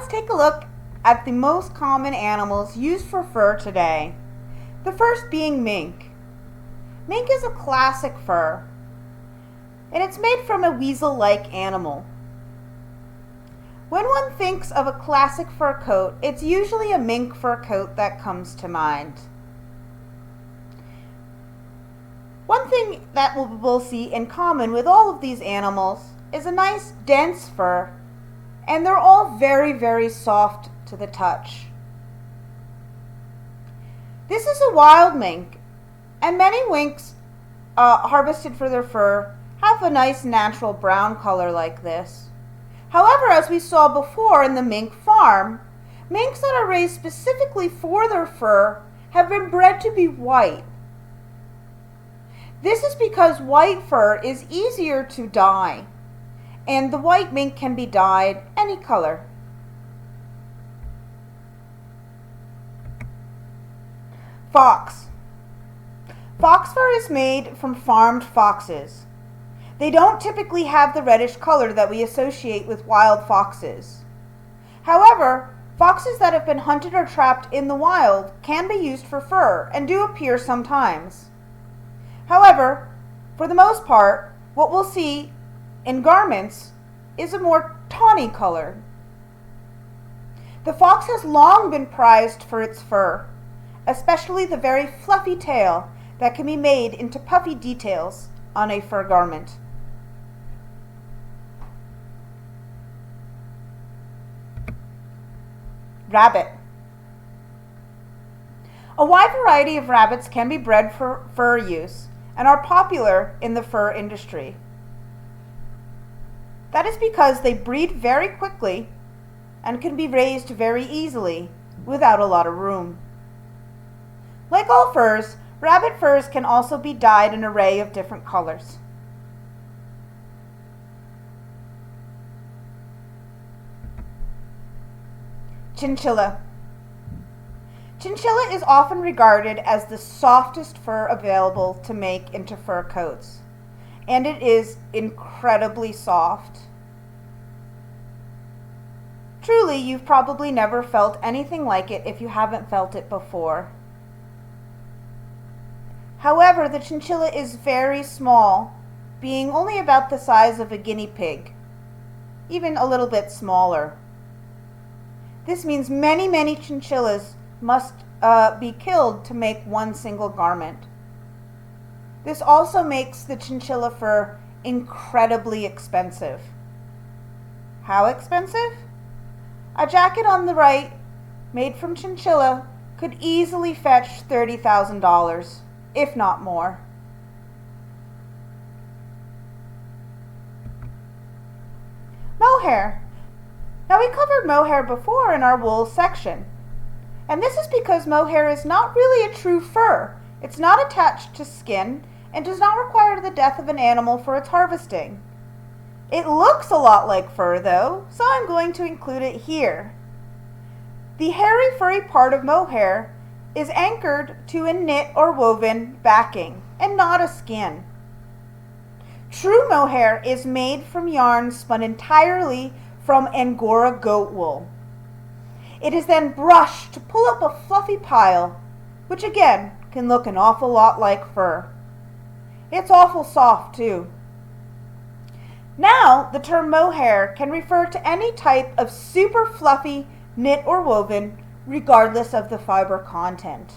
take a look at the most common animals used for fur today. The first being mink. Mink is a classic fur, and it's made from a weasel-like animal. When one thinks of a classic fur coat, it's usually a mink fur coat that comes to mind. One thing that we'll see in common with all of these animals is a nice dense fur, and they're all very, very soft to the touch. This is a wild mink, and many minks harvested for their fur have a nice natural brown color like this. However, as we saw before in the mink farm, minks that are raised specifically for their fur have been bred to be white. This is because white fur is easier to dye, and the white mink can be dyed any color. Fox. Fox fur is made from farmed foxes. They don't typically have the reddish color that we associate with wild foxes. However, foxes that have been hunted or trapped in the wild can be used for fur and do appear sometimes. However, for the most part, what we'll see in garments is a more tawny color. The fox has long been prized for its fur, especially the very fluffy tail that can be made into puffy details on a fur garment. Rabbit. A wide variety of rabbits can be bred for fur use and are popular in the fur industry. That is because they breed very quickly and can be raised very easily without a lot of room. Like all furs, rabbit furs can also be dyed an array of different colors. Chinchilla. Chinchilla is often regarded as the softest fur available to make into fur coats, and it is incredibly soft. Truly, you've probably never felt anything like it if you haven't felt it before. However, the chinchilla is very small, being only about the size of a guinea pig, even a little bit smaller. This means many chinchillas must be killed to make one single garment. This also makes the chinchilla fur incredibly expensive. How expensive? A jacket on the right, made from chinchilla, could easily fetch $30,000, if not more. Mohair. Now, we covered mohair before in our wool section, and this is because mohair is not really a true fur. It's not attached to skin and does not require the death of an animal for its harvesting. It looks a lot like fur though, so I'm going to include it here. The hairy furry part of mohair is anchored to a knit or woven backing and not a skin. True mohair is made from yarn spun entirely from Angora goat wool. It is then brushed to pull up a fluffy pile, which again can look an awful lot like fur. It's awful soft too. Now, the term mohair can refer to any type of super fluffy knit or woven, regardless of the fiber content.